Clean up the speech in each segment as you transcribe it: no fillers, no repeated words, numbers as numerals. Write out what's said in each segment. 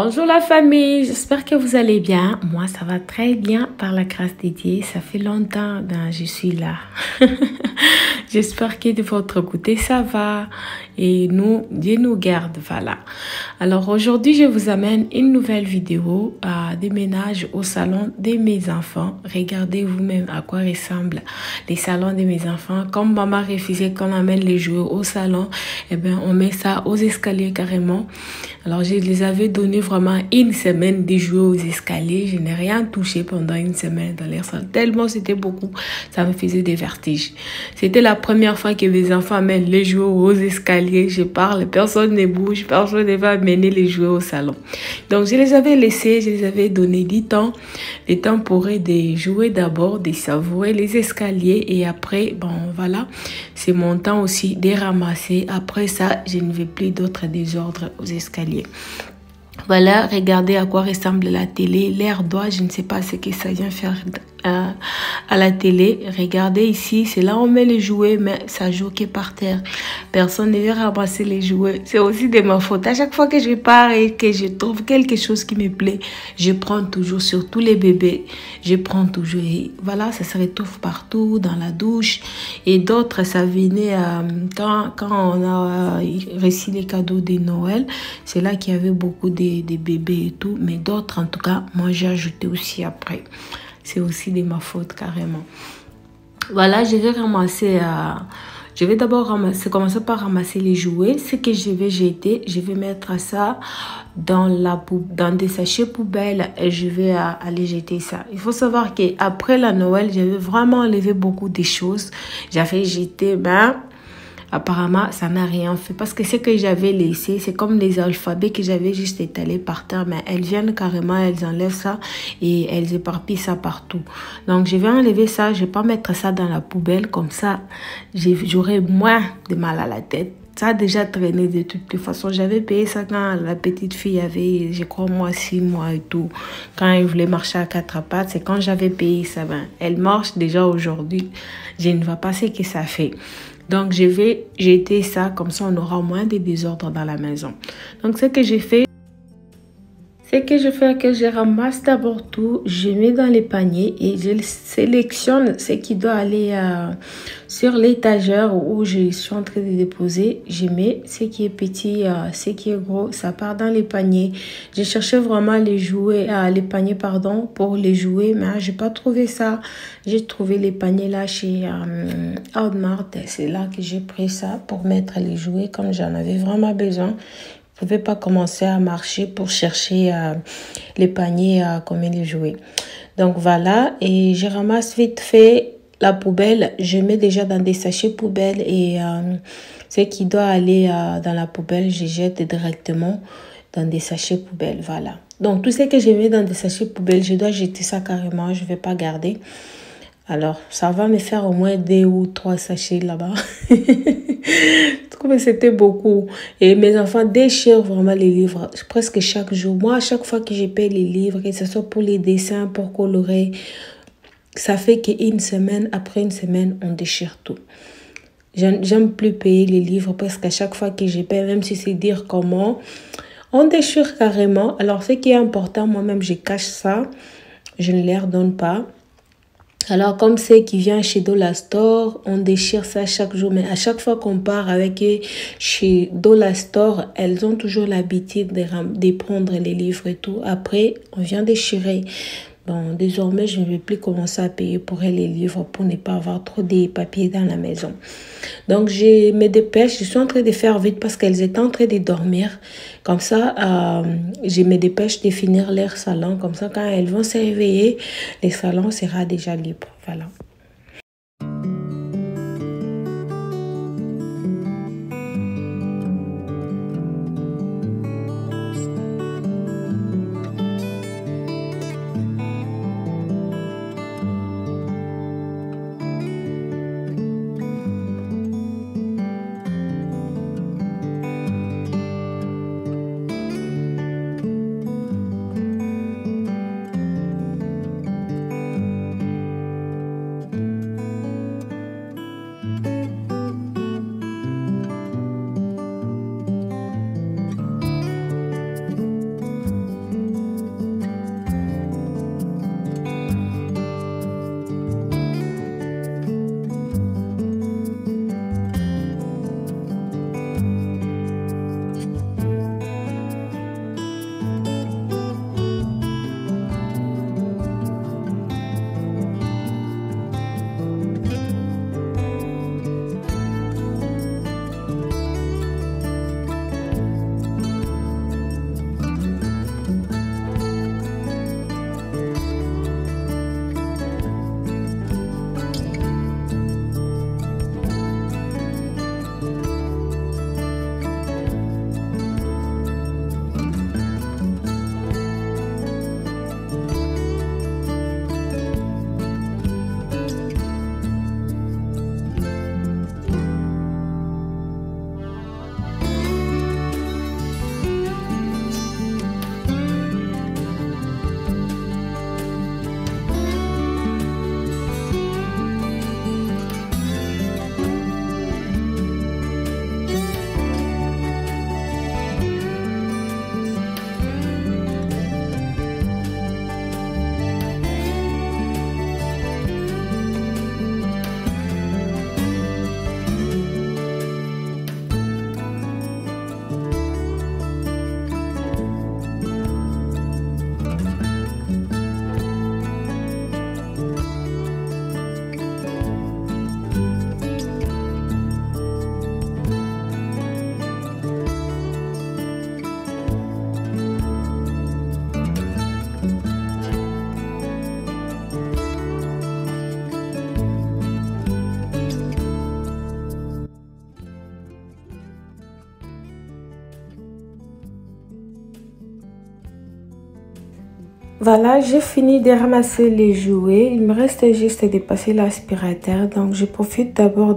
Bonjour la famille, j'espère que vous allez bien. Moi, ça va très bien par la grâce de Dieu. Ça fait longtemps que je suis là. J'espère que de votre côté, ça va. Et nous, Dieu nous garde, voilà. Alors aujourd'hui, je vous amène une nouvelle vidéo à déménage au salon de mes enfants. Regardez vous-même à quoi ressemblent les salons de mes enfants. Comme maman refusait qu'on amène les jouets au salon, eh bien, on met ça aux escaliers carrément. Alors, je les avais donné vraiment une semaine de jouer aux escaliers. Je n'ai rien touché pendant une semaine dans leur salle. Tellement c'était beaucoup, ça me faisait des vertiges. C'était la première fois que mes enfants amènent les jouets aux escaliers. Je parle, personne ne bouge, personne ne va amener les jouets au salon. Donc, je les avais laissés, je les avais donné du temps pour eux de jouer d'abord, de savourer les escaliers et après, bon, voilà, c'est mon temps aussi de ramasser. Après ça, je ne veux plus d'autres désordres aux escaliers. Voilà, regardez à quoi ressemble la télé. L'air d'oie, je ne sais pas ce que ça vient faire à la télé. Regardez ici, c'est là où on met les jouets, mais ça joue que par terre. Personne ne vient ramasser les jouets. C'est aussi de ma faute. À chaque fois que je pars et que je trouve quelque chose qui me plaît, je prends toujours, surtout les bébés, je prends toujours. Et voilà, ça se retrouve partout, dans la douche. Et d'autres, ça venait quand on a reçu les cadeaux de Noël. C'est là qu'il y avait beaucoup de bébés et tout. Mais d'autres, en tout cas, moi, j'ai ajouté aussi après. C'est aussi de ma faute carrément. Voilà, je vais ramasser. Je vais d'abord commencer par ramasser les jouets. Ce que je vais jeter, je vais mettre ça dans des sachets poubelles et je vais aller jeter ça. Il faut savoir qu'après la Noël, j'avais vraiment enlevé beaucoup de choses. J'avais jeté, apparemment, ça n'a rien fait parce que ce que j'avais laissé, c'est comme les alphabets que j'avais juste étalés par terre, mais elles viennent carrément, elles enlèvent ça et elles éparpillent ça partout. Donc, je vais enlever ça, je vais pas mettre ça dans la poubelle, comme ça, j'aurai moins de mal à la tête. Ça a déjà traîné de toute façon. J'avais payé ça quand la petite fille avait, je crois, 6 mois et tout. Quand elle voulait marcher à 4 pattes, c'est quand j'avais payé ça. Elle marche déjà aujourd'hui. Je ne vois pas ce que ça fait. Donc, je vais jeter ça, comme ça, on aura moins de désordre dans la maison. Donc, ce que j'ai fait, c'est que je ramasse d'abord tout, je mets dans les paniers et je sélectionne ce qui doit aller sur l'étagère où je suis en train de déposer. Je mets ce qui est petit, ce qui est gros, ça part dans les paniers. J'ai cherché vraiment les paniers pour les jouets, mais je n'ai pas trouvé ça. J'ai trouvé les paniers là chez Audemars. C'est là que j'ai pris ça pour mettre les jouets comme j'en avais vraiment besoin. Je ne pouvais pas commencer à marcher pour chercher les paniers combien les jouets. Donc voilà, et je ramasse vite fait la poubelle. Je mets déjà dans des sachets poubelles et ce qui doit aller dans la poubelle, je jette directement dans des sachets poubelles. Voilà. Donc tout ce que je mets dans des sachets poubelles, je dois jeter ça carrément. Je ne vais pas garder. Alors, ça va me faire au moins 2 ou 3 sachets là-bas. Comme c'était beaucoup. Et mes enfants déchirent vraiment les livres presque chaque jour. Moi, à chaque fois que je paye les livres, que ce soit pour les dessins, pour colorer, ça fait qu'une semaine, après une semaine, on déchire tout. J'aime plus payer les livres parce qu'à chaque fois que je paye, même si c'est dire comment, on déchire carrément. Alors, ce qui est important, moi-même, je cache ça. Je ne les redonne pas. Alors, comme c'est qui vient chez Dollar Store, on déchire ça chaque jour. Mais à chaque fois qu'on part avec eux chez Dollar Store, elles ont toujours l'habitude de prendre les livres et tout. Après, on vient déchirer. Bon, désormais, je ne vais plus commencer à payer pour les livres pour ne pas avoir trop de papiers dans la maison. Donc, je me dépêche. Je suis en train de faire vite parce qu'elles étaient en train de dormir. Comme ça, je me dépêche de finir leur salon. Comme ça, quand elles vont se réveiller, le salon sera déjà libre. Voilà. Voilà, j'ai fini de ramasser les jouets. Il me reste juste de passer l'aspirateur. Donc, je profite d'abord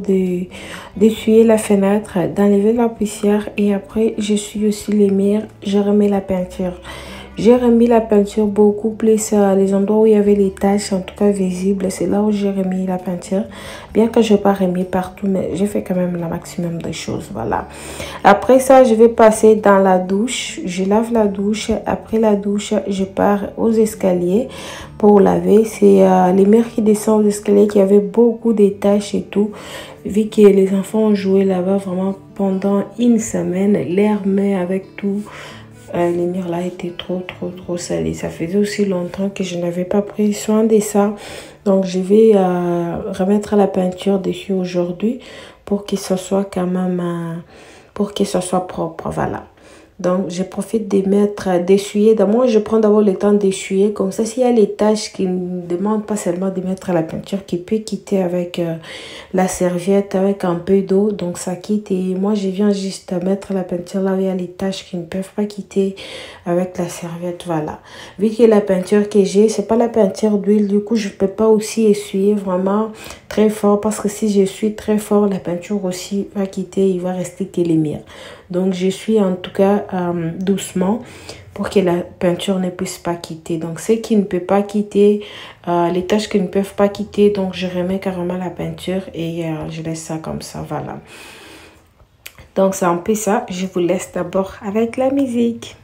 d'essuyer la fenêtre, d'enlever la poussière et après, je suis aussi les murs. Je remets la peinture. J'ai remis la peinture beaucoup plus les endroits où il y avait les taches, en tout cas visibles. C'est là où j'ai remis la peinture. Bien que je n'ai pas remis partout, mais j'ai fait quand même le maximum de choses. Voilà. Après ça, je vais passer dans la douche. Je lave la douche. Après la douche, je pars aux escaliers pour laver. C'est les mères qui descendent aux escaliers qui avaient beaucoup de taches et tout. Vu que les enfants ont joué là-bas vraiment pendant une semaine, l'air met avec tout. Les murs là étaient trop salés. Ça faisait aussi longtemps que je n'avais pas pris soin de ça. Donc je vais remettre la peinture dessus aujourd'hui pour que ce soit quand même pour que ce soit propre. Voilà. Donc, je profite de mettre, d'essuyer. Moi, je prends d'abord le temps d'essuyer. Comme ça, s'il y a les taches qui ne demandent pas seulement de mettre la peinture, qui peut quitter avec la serviette, avec un peu d'eau. Donc, ça quitte. Et moi, je viens juste mettre la peinture là où il y a les taches qui ne peuvent pas quitter avec la serviette. Voilà. Vu que la peinture que j'ai, c'est pas la peinture d'huile. Du coup, je peux pas aussi essuyer vraiment très fort. Parce que si je suis très fort, la peinture aussi va quitter. Il va rester que les murs. Donc, je suis en tout cas doucement pour que la peinture ne puisse pas quitter. Donc, ce qui ne peut pas quitter, les taches qui ne peuvent pas quitter, donc je remets carrément la peinture et je laisse ça comme ça. Voilà. Donc, c'est un peu ça. Je vous laisse d'abord avec la musique.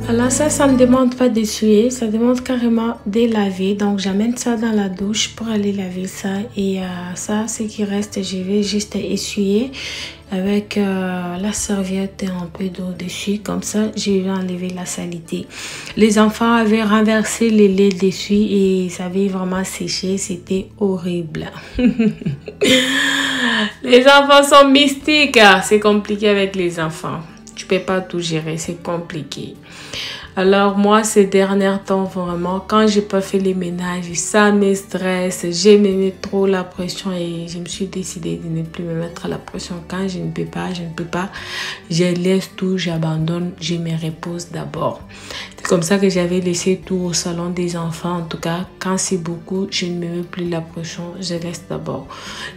Alors ça ne demande pas d'essuyer, ça demande carrément de laver. Donc j'amène ça dans la douche pour aller laver ça. Et ça, ce qui reste, je vais juste essuyer avec la serviette et un peu d'eau dessus. Comme ça, je vais enlever la saleté. Les enfants avaient renversé le lait dessus et ça avait vraiment séché. C'était horrible. Les enfants sont mystiques. C'est compliqué avec les enfants. Tu peux pas tout gérer, c'est compliqué. Alors moi, ces derniers temps, vraiment, quand j'ai pas fait les ménages, ça me stresse. J'ai mis trop la pression et je me suis décidé de ne plus me mettre la pression. Quand je ne peux pas, je ne peux pas. Je laisse tout, j'abandonne, je me repose d'abord. C'est comme ça que j'avais laissé tout au salon des enfants. En tout cas, quand c'est beaucoup, je ne me mets plus la pression, je laisse d'abord.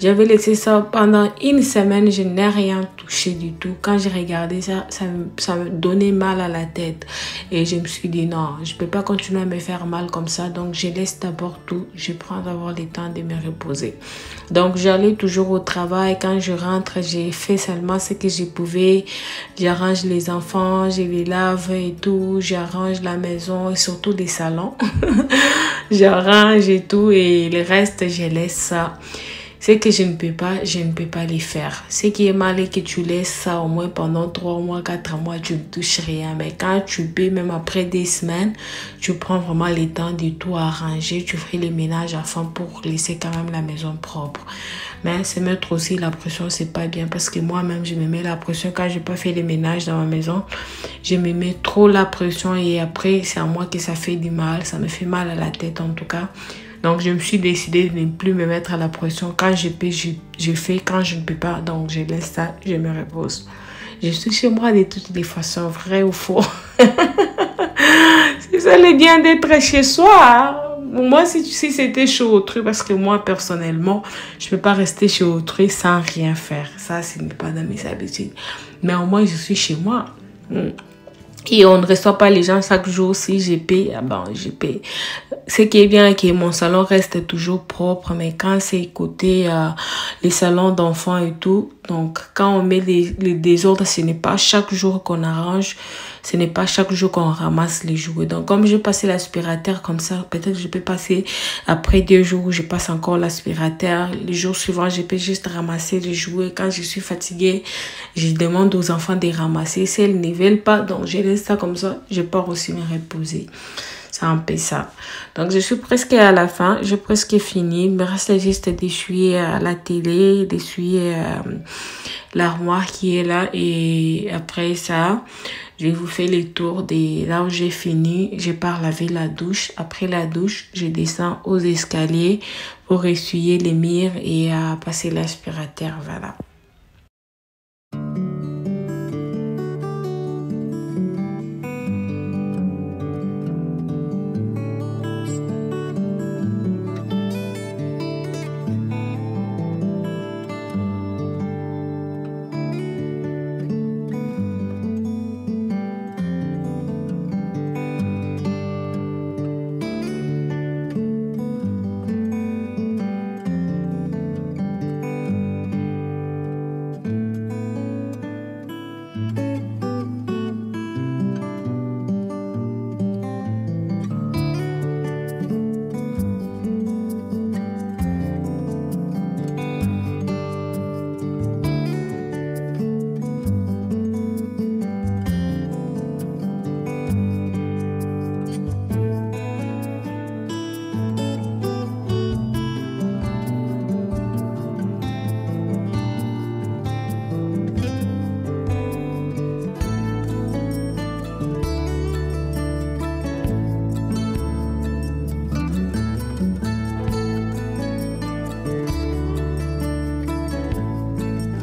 J'avais laissé ça pendant une semaine, je n'ai rien touché du tout. Quand j'ai regardé ça, ça me donnait mal à la tête. Et je me suis dit non, je ne peux pas continuer à me faire mal comme ça. Donc, je laisse d'abord tout. Je prends d'abord le temps de me reposer. Donc, j'allais toujours au travail. Quand je rentre, j'ai fait seulement ce que je pouvais. J'arrange les enfants, je les lave et tout. J'arrange la maison et surtout les salons. J'arrange et tout et le reste, je laisse ça. Ce que je ne peux pas les faire. Ce qui est mal est que tu laisses ça au moins pendant 3 mois, 4 mois, tu ne touches rien. Mais quand tu peux, même après des semaines, tu prends vraiment le temps de tout arranger. Tu fais les ménages à fond pour laisser quand même la maison propre. Mais se mettre aussi la pression, c'est pas bien parce que moi-même, je me mets la pression quand je n'ai pas fait les ménages dans ma maison. Je me mets trop la pression et après, c'est à moi que ça fait du mal. Ça me fait mal à la tête en tout cas. Donc, je me suis décidé de ne plus me mettre à la pression. Quand je peux, je fais. Quand je ne peux pas, donc je laisse ça, je me repose. Je suis chez moi de toutes les façons, vrai ou faux. C'est ça le bien d'être chez soi. Hein? Moi, si c'était chez autrui, parce que moi, personnellement, je ne peux pas rester chez autrui sans rien faire. Ça, ce n'est pas dans mes habitudes. Mais au moins, je suis chez moi. Et on ne reçoit pas les gens chaque jour. Si je paye, je paye. Ce qui est bien, c'est que mon salon reste toujours propre. Mais quand c'est côté les salons d'enfants et tout, donc quand on met les désordres, ce n'est pas chaque jour qu'on arrange. Ce n'est pas chaque jour qu'on ramasse les jouets. Donc, comme je passe l'aspirateur comme ça, peut-être je peux passer après 2 jours où je passe encore l'aspirateur. Les jours suivants, je peux juste ramasser les jouets. Quand je suis fatiguée, je demande aux enfants de ramasser. Si elles ne veulent pas, donc je laisse ça comme ça. Je pars aussi me reposer. C'est un peu ça. Donc, je suis presque à la fin. J'ai presque fini. Il me reste juste d'essuyer la télé, d'essuyer l'armoire qui est là. Et après ça, je vous fais le tour de là où j'ai fini. Je pars laver la douche. Après la douche, je descends aux escaliers pour essuyer les murs et passer l'aspirateur. Voilà.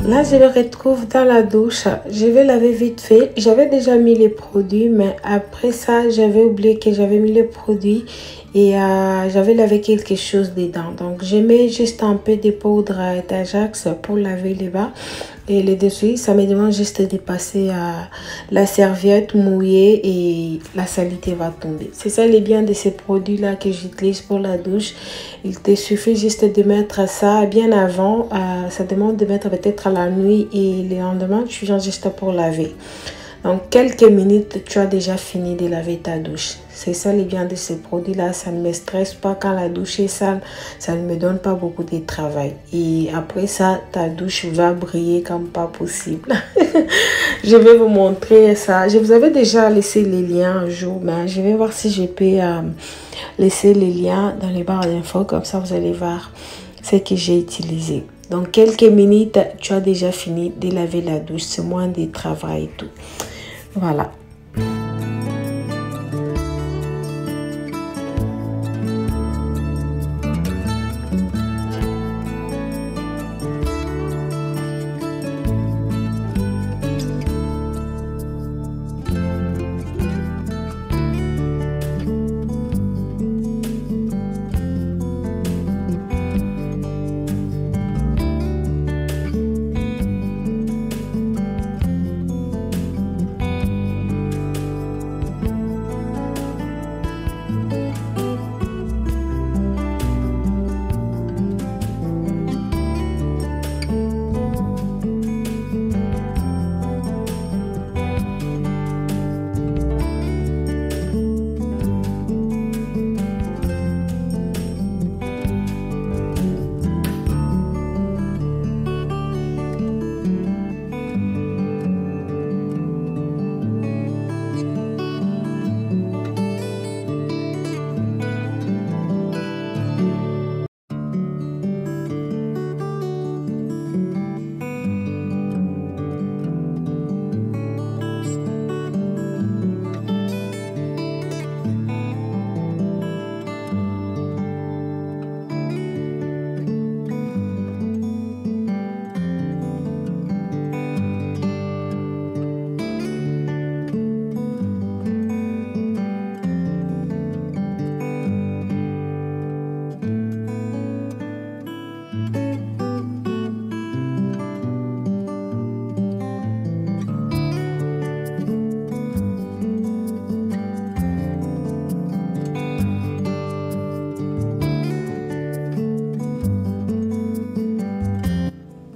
Là, je le retrouve dans la douche. Je vais laver vite fait. J'avais déjà mis les produits, mais après ça, j'avais oublié que j'avais mis les produits et j'avais lavé quelque chose dedans. Donc, je mets juste un peu de poudre d'Ajax pour laver les bas et les dessus. Ça me demande juste de passer la serviette mouillée et la saleté va tomber. C'est ça le bien de ces produits-là que j'utilise pour la douche. Il te suffit juste de mettre ça bien avant. Ça demande de mettre peut-être à la nuit et le lendemain, tu viens juste pour laver. En quelques minutes, tu as déjà fini de laver ta douche. C'est ça le bien de ces produits-là. Ça ne me stresse pas quand la douche est sale. Ça ne me donne pas beaucoup de travail. Et après ça, ta douche va briller comme pas possible. Je vais vous montrer ça. Je vous avais déjà laissé les liens un jour, mais je vais voir si je peux laisser les liens dans les barres d'infos. Comme ça, vous allez voir ce que j'ai utilisé. Dans quelques minutes, tu as déjà fini de laver la douche. C'est moins de travail et tout. Voilà.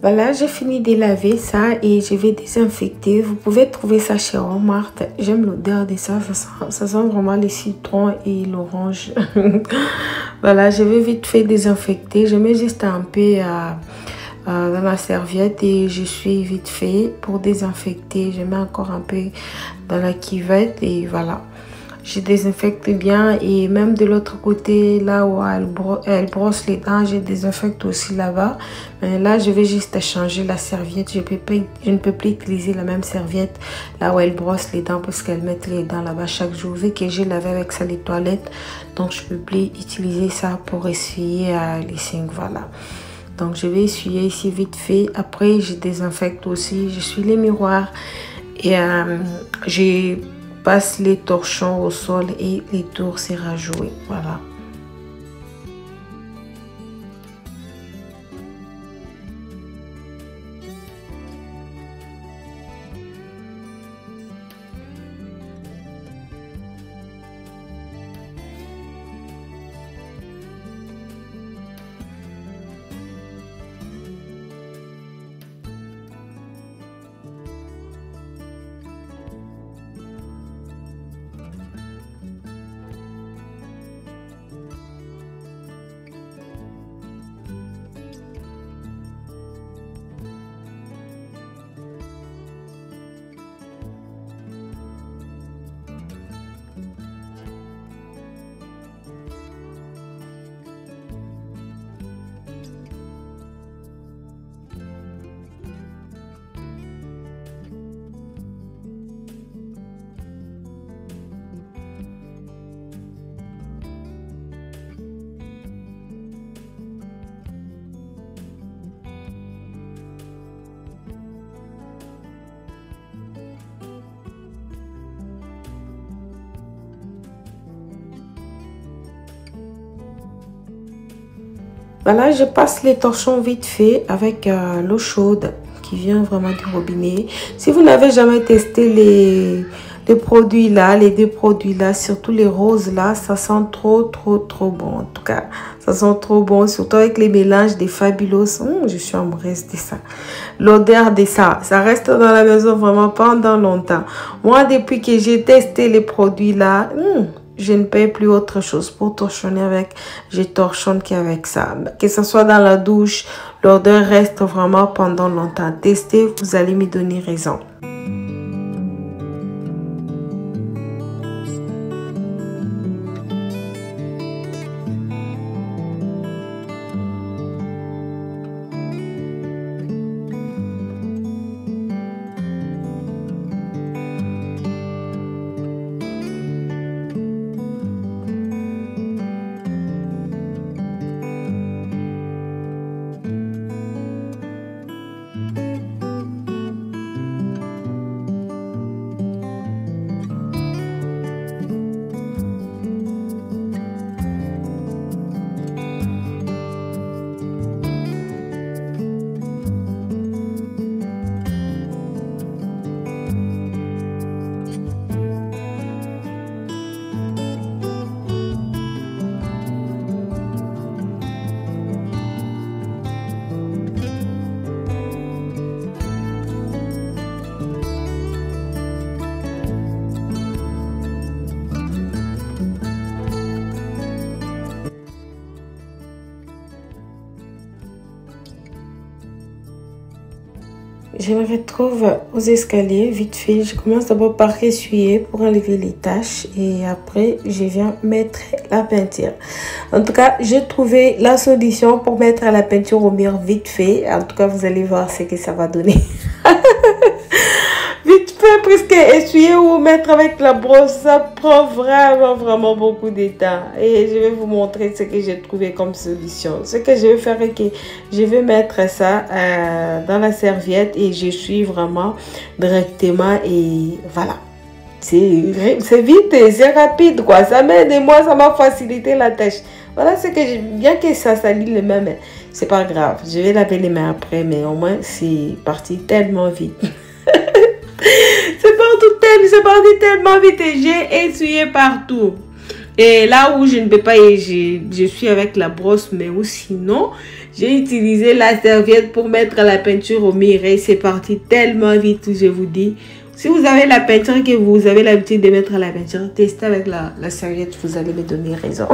Voilà, j'ai fini de laver ça et je vais désinfecter. Vous pouvez trouver ça chez Walmart. J'aime l'odeur de ça. Ça sent vraiment le citron et l'orange. Voilà, je vais vite fait désinfecter. Je mets juste un peu dans ma serviette et je suis vite fait pour désinfecter. Je mets encore un peu dans la cuvette et voilà. Je désinfecte bien et même de l'autre côté, là où elle brosse les dents, je désinfecte aussi là-bas. Mais là, je vais juste changer la serviette. Je ne peux plus utiliser la même serviette là où elle brosse les dents parce qu'elle met les dents là-bas chaque jour. Vu que j'ai lavé avec ça les toilettes, donc je ne peux plus utiliser ça pour essuyer les sinks. Voilà. Donc, je vais essuyer ici vite fait. Après, je désinfecte aussi. Je suis les miroirs et j'ai passe les torchons au sol et les tours sera joué. Voilà. Voilà, je passe les torchons vite fait avec l'eau chaude qui vient vraiment du robinet. Si vous n'avez jamais testé les produits là, les deux produits là, surtout les roses là, ça sent trop bon. En tout cas, ça sent trop bon, surtout avec les mélanges des Fabuloso. Je suis amoureuse de ça. L'odeur de ça, ça reste dans la maison vraiment pendant longtemps. Moi, depuis que j'ai testé les produits là, je ne paye plus autre chose pour torchonner avec. Je torchonne qu'avec ça. Que ce soit dans la douche, l'odeur reste vraiment pendant longtemps. Testez, vous allez me donner raison. Je me retrouve aux escaliers, vite fait. Je commence d'abord par essuyer pour enlever les taches et après, je viens mettre la peinture. En tout cas, j'ai trouvé la solution pour mettre la peinture au mur vite fait. En tout cas, vous allez voir ce que ça va donner. Vite fait, presque essuyer ou mettre avec la brosse, ça prend vraiment beaucoup de temps. Et je vais vous montrer ce que j'ai trouvé comme solution. Ce que je vais faire est que je vais mettre ça dans la serviette et je suis vraiment directement et voilà. C'est vite et c'est rapide quoi. Ça m'aide et moi ça m'a facilité la tâche. Voilà ce que bien que ça salit les mains, mais c'est pas grave. Je vais laver les mains après, mais au moins c'est parti tellement vite. C'est parti tellement vite et j'ai essuyé partout. Et là où je ne peux pas, je suis avec la brosse, mais ou sinon, j'ai utilisé la serviette pour mettre la peinture au mur et c'est parti tellement vite, je vous dis. Si vous avez la peinture que vous avez l'habitude de mettre la peinture, testez avec la serviette, vous allez me donner raison.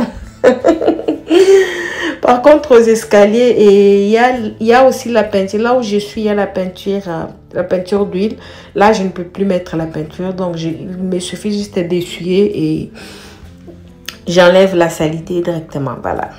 Par contre, aux escaliers, il y a aussi la peinture. Là où je suis, il y a la peinture d'huile. Là, je ne peux plus mettre la peinture. Donc, il me suffit juste d'essuyer et j'enlève la saleté directement. Voilà.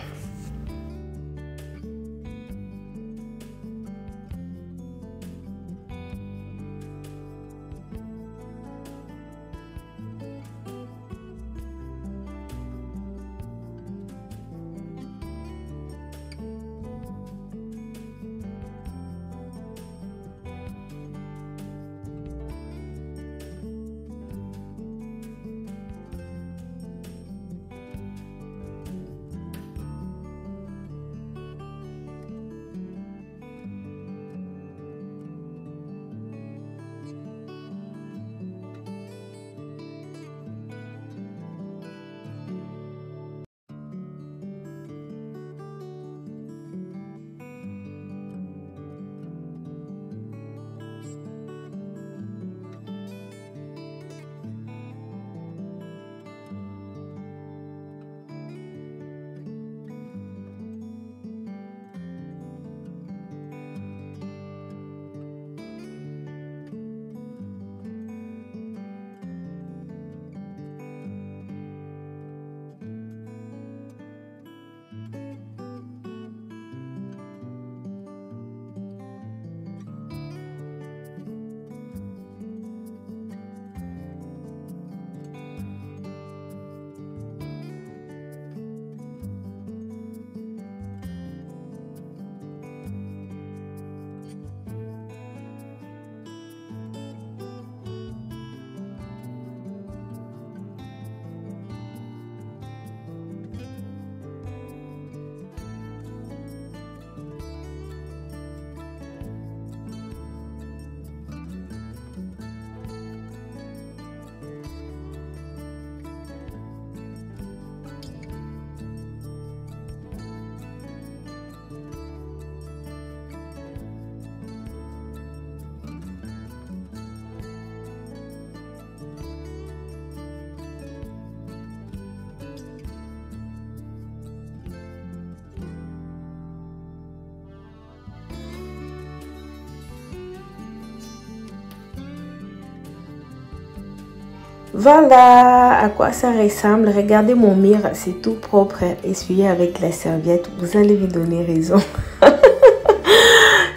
Voilà à quoi ça ressemble. Regardez mon mur, c'est tout propre, essuyé avec la serviette. Vous allez me donner raison.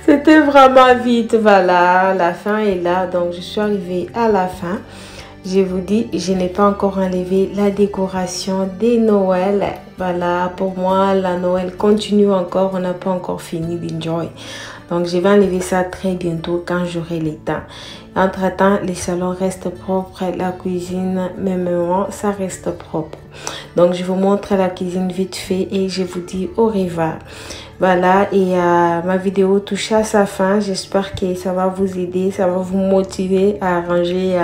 C'était vraiment vite. Voilà, la fin est là. Donc, je suis arrivée à la fin. Je vous dis, je n'ai pas encore enlevé la décoration de Noël. Voilà, pour moi, la Noël continue encore. On n'a pas encore fini d'enjoy. Donc, je vais enlever ça très bientôt quand j'aurai le temps. Entre-temps, le salon reste propre, la cuisine, même moi, ça reste propre. Donc, je vous montre la cuisine vite fait et je vous dis au revoir. Voilà, et ma vidéo touche à sa fin. J'espère que ça va vous aider, ça va vous motiver à arranger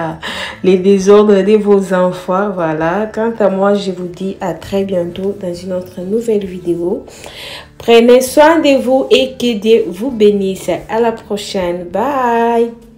les désordres de vos enfants. Voilà, quant à moi, je vous dis à très bientôt dans une autre nouvelle vidéo. Prenez soin de vous et que Dieu vous bénisse. À la prochaine. Bye!